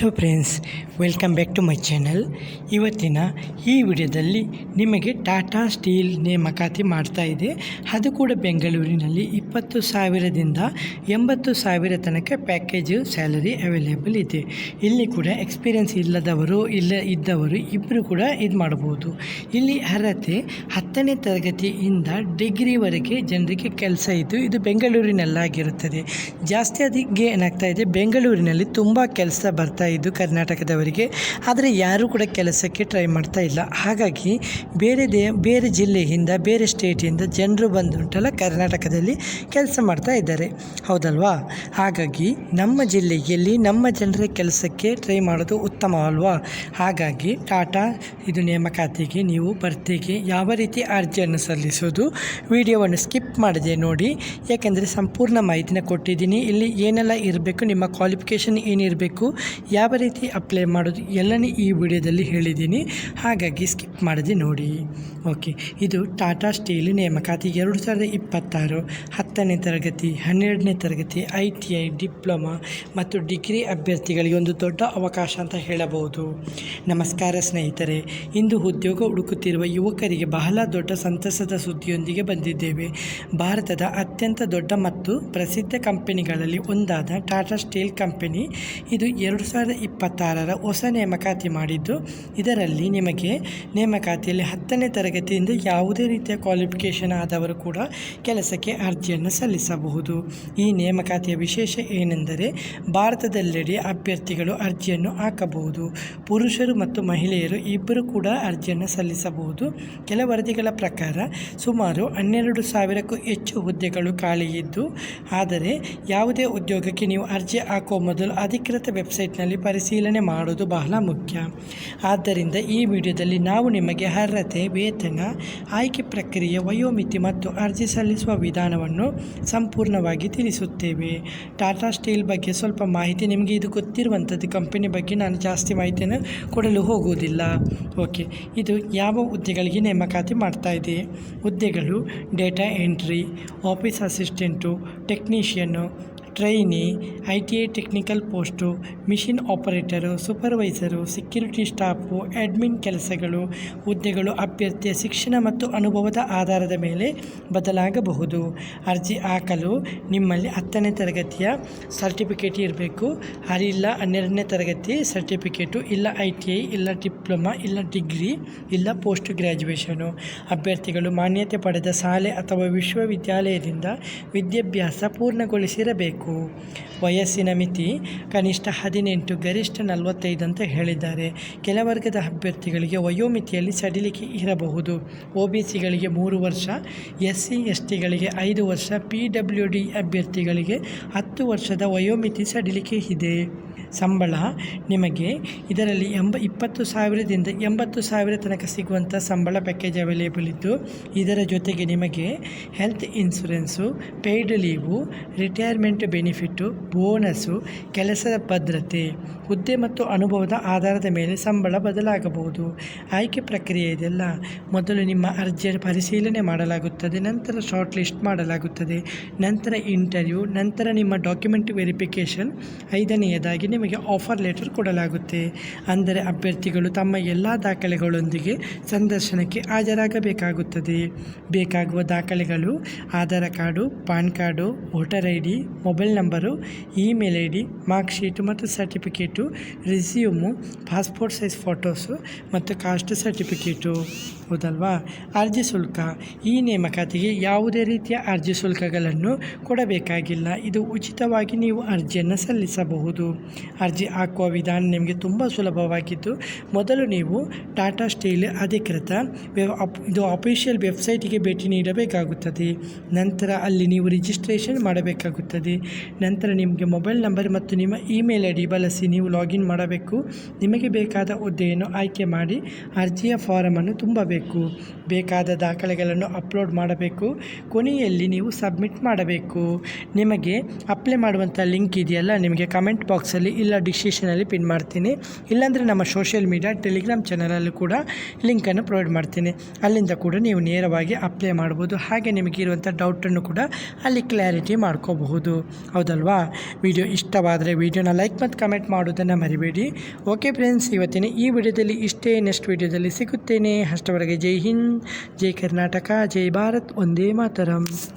Hello friends, welcome back to my channel. ಇವತ್ತಿನ ಈ ವಿಡಿಯೋದಲ್ಲಿ ನಿಮಗೆ ಟಾಟಾ ಸ್ಟೀಲ್ ನೇಮಕಾತಿ ಮಾಡ್ತಾ ಇದೆ. ಅದು ಕೂಡ ಬೆಂಗಳೂರಿನಲ್ಲಿ 20,000ದಿಂದ 80,000 ತನಕ ಪ್ಯಾಕೇಜು ಸ್ಯಾಲರಿ ಅವೈಲೇಬಲ್ ಇದೆ. ಇಲ್ಲಿ ಕೂಡ ಎಕ್ಸ್ಪೀರಿಯನ್ಸ್ ಇದ್ದವರು ಇಬ್ಬರು ಕೂಡ ಇದು ಮಾಡ್ಬೋದು. ಇಲ್ಲಿ ಅರ್ಹತೆ 10ನೇ ತರಗತಿಯಿಂದ ಡಿಗ್ರಿವರೆಗೆ ಜನರಿಗೆ ಕೆಲಸ ಇದ್ದು ಇದು ಬೆಂಗಳೂರಿನಲ್ಲಾಗಿರುತ್ತದೆ. ಜಾಸ್ತಿ ಅದಕ್ಕೆ ಏನಾಗ್ತಾ ಇದೆ, ಬೆಂಗಳೂರಿನಲ್ಲಿ ತುಂಬ ಕೆಲಸ ಬರ್ತಾ ಇದ್ದು ಕರ್ನಾಟಕದವರಿಗೆ, ಆದರೆ ಯಾರೂ ಕೂಡ ಕೆಲಸಕ್ಕೆ ಟ್ರೈ ಮಾಡ್ತಾ ಇಲ್ಲ. ಹಾಗಾಗಿ ಬೇರೆ ಜಿಲ್ಲೆಯಿಂದ ಬೇರೆ ಸ್ಟೇಟಿಂದ ಜನರು ಬಂದುಂಟಲ್ಲ ಕರ್ನಾಟಕದಲ್ಲಿ ಕೆಲಸ ಮಾಡ್ತಾ ಇದ್ದಾರೆ, ಹೌದಲ್ವಾ? ಹಾಗಾಗಿ ನಮ್ಮ ಜಿಲ್ಲೆಯಲ್ಲಿ ನಮ್ಮ ಜನರ ಕೆಲಸಕ್ಕೆ ಟ್ರೈ ಮಾಡೋದು ಉತ್ತಮ ಅಲ್ವಾ? ಹಾಗಾಗಿ ಟಾಟಾ ಇದು ನೇಮಕಾತಿಗೆ ನೀವು ಭರ್ತಿಗೆ ಯಾವ ರೀತಿ ಅರ್ಜಿಯನ್ನು ಸಲ್ಲಿಸೋದು ವಿಡಿಯೋವನ್ನು ಸ್ಕಿಪ್ ಮಾಡದೆ ನೋಡಿ, ಯಾಕೆಂದರೆ ಸಂಪೂರ್ಣ ಮಾಹಿತಿನ ಕೊಟ್ಟಿದ್ದೀನಿ. ಇಲ್ಲಿ ಏನೆಲ್ಲ ಇರಬೇಕು, ನಿಮ್ಮ ಕ್ವಾಲಿಫಿಕೇಷನ್ ಏನಿರಬೇಕು, ಯಾವ ರೀತಿ ಅಪ್ಲೈ ಮಾಡೋದು ಎಲ್ಲನೇ ಈ ವಿಡಿಯೋದಲ್ಲಿ ಹೇಳಿದ್ದೀನಿ. ಹಾಗಾಗಿ ಸ್ಕಿಪ್ ಮಾಡದೆ ನೋಡಿ. ಓಕೆ, ಇದು ಟಾಟಾ ಸ್ಟೀಲ್ ನೇಮಕಾತಿ 2026 10ನೇ ತರಗತಿ, 12ನೇ ತರಗತಿ, ITI, ಡಿಪ್ಲೊಮಾ ಮತ್ತು ಡಿಗ್ರಿ ಅಭ್ಯರ್ಥಿಗಳಿಗೆ ಒಂದು ದೊಡ್ಡ ಅವಕಾಶ ಅಂತ ಹೇಳಬಹುದು. ನಮಸ್ಕಾರ ಸ್ನೇಹಿತರೆ, ಇಂದು ಉದ್ಯೋಗ ಹುಡುಕುತ್ತಿರುವ ಯುವಕರಿಗೆ ಬಹಳ ದೊಡ್ಡ ಸಂತಸದ ಸುದ್ದಿಯೊಂದಿಗೆ ಬಂದಿದ್ದೇವೆ. ಭಾರತದ ಅತ್ಯಂತ ದೊಡ್ಡ ಮತ್ತು ಪ್ರಸಿದ್ಧ ಕಂಪನಿಗಳಲ್ಲಿ ಒಂದಾದ ಟಾಟಾ ಸ್ಟೀಲ್ ಕಂಪನಿ ಇದು 2026 ಹೊಸ ನೇಮಕಾತಿ ಮಾಡಿದ್ದು, ಇದರಲ್ಲಿ ನಿಮಗೆ ನೇಮಕಾತಿಯಲ್ಲಿ 10ನೇ ತರಗತಿಯಿಂದ ಯಾವುದೇ ರೀತಿಯ ಕ್ವಾಲಿಫಿಕೇಷನ್ ಆದವರು ಕೂಡ ಕೆಲಸಕ್ಕೆ ಅರ್ಜಿಯನ್ನು ಸಲ್ಲಿಸಬಹುದು. ಈ ನೇಮಕಾತಿಯ ವಿಶೇಷ ಏನೆಂದರೆ ಭಾರತದೆಲ್ಲೆಡೆ ಅಭ್ಯರ್ಥಿಗಳು ಅರ್ಜಿಯನ್ನು ಹಾಕಬಹುದು. ಪುರುಷರು ಮತ್ತು ಮಹಿಳೆಯರು ಇಬ್ಬರು ಕೂಡ ಅರ್ಜಿಯನ್ನು ಸಲ್ಲಿಸಬಹುದು. ಕೆಲ ವರದಿಗಳ ಪ್ರಕಾರ ಸುಮಾರು 12,000ಕ್ಕೂ ಹೆಚ್ಚು ಹುದ್ದೆಗಳು ಖಾಲಿ ಇದ್ದು, ಆದರೆ ಯಾವುದೇ ಉದ್ಯೋಗಕ್ಕೆ ನೀವು ಅರ್ಜಿ ಹಾಕುವ ಮೊದಲು ಅಧಿಕೃತ ವೆಬ್ಸೈಟ್ನಲ್ಲಿ ಪರಿಶೀಲನೆ ಮಾಡೋದು ಬಹಳ ಮುಖ್ಯ. ಆದ್ದರಿಂದ ಈ ವಿಡಿಯೋದಲ್ಲಿ ನಾವು ನಿಮಗೆ ಅರ್ಹತೆ, ವೇತನ, ಆಯ್ಕೆ ಪ್ರಕ್ರಿಯೆ, ವಯೋಮಿತಿ ಮತ್ತು ಅರ್ಜಿ ಸಲ್ಲಿಸುವ ವಿಧಾನವನ್ನು ಸಂಪೂರ್ಣವಾಗಿ ತಿಳಿಸುತ್ತೇವೆ. ಟಾಟಾ ಸ್ಟೀಲ್ ಬಗ್ಗೆ ಸ್ವಲ್ಪ ಮಾಹಿತಿ, ನಿಮಗೆ ಇದು ಗೊತ್ತಿರುವಂಥದ್ದು ಕಂಪನಿ ಬಗ್ಗೆ ನಾನು ಜಾಸ್ತಿ ಮಾಹಿತಿಯನ್ನು ಕೊಡಲು ಹೋಗುವುದಿಲ್ಲ. ಓಕೆ, ಇದು ಯಾವ ಹುದ್ದೆಗಳಿಗೆ ನೇಮಕಾತಿ ಮಾಡ್ತಾ ಇದೆ? ಹುದ್ದೆಗಳು data entry, office assistant, technician, trainee, ITI technical post, machine operator, supervisor, security staff, admin ಕೆಲಸಗಳು. ಹುದ್ದೆಗಳು ಅಭ್ಯರ್ಥಿಯ ಶಿಕ್ಷಣ ಮತ್ತು ಅನುಭವದ ಆಧಾರದ ಮೇಲೆ ಬದಲಾಗಬಹುದು. ಅರ್ಜಿ ಹಾಕಲು ನಿಮ್ಮಲ್ಲಿ 10ನೇ ತರಗತಿಯ ಸರ್ಟಿಫಿಕೇಟ್ ಇರಬೇಕು, ಇಲ್ಲ 12ನೇ ತರಗತಿ ಸರ್ಟಿಫಿಕೇಟು, ಇಲ್ಲ ITI, ಇಲ್ಲ ಡಿಪ್ಲೊಮಾ, ಇಲ್ಲ ಡಿಗ್ರಿ, ಇಲ್ಲ ಪೋಸ್ಟ್ ಗ್ರ್ಯಾಜುಯೇಷನು. ಅಭ್ಯರ್ಥಿಗಳು ಮಾನ್ಯತೆ ಪಡೆದ ಶಾಲೆ ಅಥವಾ ವಿಶ್ವವಿದ್ಯಾಲಯದಿಂದ ವಿದ್ಯಾಭ್ಯಾಸ ಪೂರ್ಣಗೊಳಿಸಿರಬೇಕು. ವಯಸ್ಸಿನ ಮಿತಿ ಕನಿಷ್ಠ 18, ಗರಿಷ್ಠ 45 ಅಂತ ಹೇಳಿದ್ದಾರೆ. ಕೆಲ ವರ್ಗದ ಅಭ್ಯರ್ಥಿಗಳಿಗೆ ವಯೋಮಿತಿಯಲ್ಲಿ ಸಡಿಲಿಕೆ ಇರಬಹುದು. OBCಗಳಿಗೆ 3 ವರ್ಷ, SC STಗಳಿಗೆ 5 ವರ್ಷ, PWD ಅಭ್ಯರ್ಥಿಗಳಿಗೆ 10 ವರ್ಷದ ವಯೋಮಿತಿ ಸಡಿಲಿಕೆ ಇದೆ. ಸಂಬಳ ನಿಮಗೆ ಇದರಲ್ಲಿ 20,000ದಿಂದ 80,000 ತನಕ ಸಿಗುವಂಥ ಸಂಬಳ ಪ್ಯಾಕೇಜ್ ಅವೈಲೇಬಲ್ ಇದ್ದು, ಇದರ ಜೊತೆಗೆ ನಿಮಗೆ health insurance, paid leave, retirement benefit, bonus, ಕೆಲಸದ ಭದ್ರತೆ. ಹುದ್ದೆ ಮತ್ತು ಅನುಭವದ ಆಧಾರದ ಮೇಲೆ ಸಂಬಳ ಬದಲಾಗಬಹುದು. ಆಯ್ಕೆ ಪ್ರಕ್ರಿಯೆ ಇದೆಲ್ಲ. ಮೊದಲು ನಿಮ್ಮ ಅರ್ಜಿಯನ್ನು ಪರಿಶೀಲನೆ ಮಾಡಲಾಗುತ್ತದೆ, ನಂತರ ಶಾರ್ಟ್ ಲಿಸ್ಟ್ ಮಾಡಲಾಗುತ್ತದೆ, ನಂತರ ಇಂಟರ್ವ್ಯೂ, ನಂತರ ನಿಮ್ಮ ಡಾಕ್ಯುಮೆಂಟ್ ವೆರಿಫಿಕೇಷನ್, 5ನೇಯದಾಗಿ ನಿಮಗೆ ಆಫರ್ ಲೆಟರ್ ಕೊಡಲಾಗುತ್ತೆ. ಅಂದರೆ ಅಭ್ಯರ್ಥಿಗಳು ತಮ್ಮ ಎಲ್ಲ ದಾಖಲೆಗಳೊಂದಿಗೆ ಸಂದರ್ಶನಕ್ಕೆ ಹಾಜರಾಗಬೇಕಾಗುತ್ತದೆ. ಬೇಕಾಗುವ ದಾಖಲೆಗಳು Aadhaar card, PAN card, voter ID, mobile number, email ID, mark sheet ಮತ್ತು certificate, resume, passport size photos ಮತ್ತು ಕಾಸ್ಟ್ ಸರ್ಟಿಫಿಕೇಟು, ಹೌದಲ್ವಾ? ಅರ್ಜಿ ಶುಲ್ಕ. ಈ ನೇಮಕಾತಿಗೆ ಯಾವುದೇ ರೀತಿಯ ಅರ್ಜಿ ಶುಲ್ಕಗಳನ್ನು ಕೊಡಬೇಕಾಗಿಲ್ಲ. ಇದು ಉಚಿತವಾಗಿ ನೀವು ಅರ್ಜಿಯನ್ನು ಸಲ್ಲಿಸಬಹುದು. ಅರ್ಜಿ ಹಾಕುವ ವಿಧಾನ ನಿಮಗೆ ತುಂಬ ಸುಲಭವಾಗಿದ್ದು, ಮೊದಲು ನೀವು ಟಾಟಾ ಸ್ಟೀಲ್ ಅಧಿಕೃತ ಇದು ಅಫಿಷಿಯಲ್ ವೆಬ್ಸೈಟಿಗೆ ಭೇಟಿ ನೀಡಬೇಕಾಗುತ್ತದೆ. ನಂತರ ಅಲ್ಲಿ ನೀವು ರಿಜಿಸ್ಟ್ರೇಷನ್ ಮಾಡಬೇಕಾಗುತ್ತದೆ. ನಂತರ ನಿಮಗೆ ಮೊಬೈಲ್ ನಂಬರ್ ಮತ್ತು ನಿಮ್ಮ ಇಮೇಲ್ ID ಬಳಸಿ ನೀವು ಲಾಗಿನ್ ಮಾಡಬೇಕು. ನಿಮಗೆ ಬೇಕಾದ ಹುದ್ದೆಯನ್ನು ಆಯ್ಕೆ ಮಾಡಿ ಅರ್ಜಿಯ ಫಾರಮನ್ನು ತುಂಬಬೇಕು. ಬೇಕಾದ ದಾಖಲೆಗಳನ್ನು ಅಪ್ಲೋಡ್ ಮಾಡಬೇಕು. ಕೊನೆಯಲ್ಲಿ ನೀವು ಸಬ್ಮಿಟ್ ಮಾಡಬೇಕು. ನಿಮಗೆ ಅಪ್ಲೈ ಮಾಡುವಂಥ ಲಿಂಕ್ ಇದೆಯಲ್ಲ, ನಿಮಗೆ ಕಮೆಂಟ್ ಬಾಕ್ಸಲ್ಲಿ ಇಲ್ಲ ಡಿಸ್ಕ್ರಿಪ್ಷನಲ್ಲಿ ಪಿನ್ ಮಾಡ್ತೀನಿ, ಇಲ್ಲಾಂದರೆ ನಮ್ಮ ಸೋಷಿಯಲ್ ಮೀಡಿಯಾ ಟೆಲಿಗ್ರಾಮ್ ಚಾನಲಲ್ಲೂ ಕೂಡ ಲಿಂಕನ್ನು ಪ್ರೊವೈಡ್ ಮಾಡ್ತೀನಿ. ಅಲ್ಲಿಂದ ಕೂಡ ನೀವು ನೇರವಾಗಿ ಅಪ್ಲೈ ಮಾಡ್ಬೋದು. ಹಾಗೆ ನಿಮಗಿರುವಂಥ ಡೌಟನ್ನು ಕೂಡ ಅಲ್ಲಿ ಕ್ಲಾರಿಟಿ ಮಾಡ್ಕೋಬಹುದು. ಹೌದಲ್ವಾ? ವಿಡಿಯೋ ಇಷ್ಟವಾದರೆ ವಿಡಿಯೋನ ಲೈಕ್ ಮತ್ತು ಕಮೆಂಟ್ ಮಾಡೋದನ್ನು ಮರಿಬೇಡಿ. ಓಕೆ ಫ್ರೆಂಡ್ಸ್, ಇವತ್ತಿನ ಈ ವಿಡಿಯೋದಲ್ಲಿ ಇಷ್ಟೇ. ನೆಕ್ಸ್ಟ್ ವಿಡಿಯೋದಲ್ಲಿ ಸಿಗುತ್ತೇನೆ. ಅಷ್ಟವರೆಗೆ ಜೈ ಹಿಂದ್, ಜೈ ಕರ್ನಾಟಕ, ಜೈ ಭಾರತ್, ಒಂದೇ ಮಾತರಂ.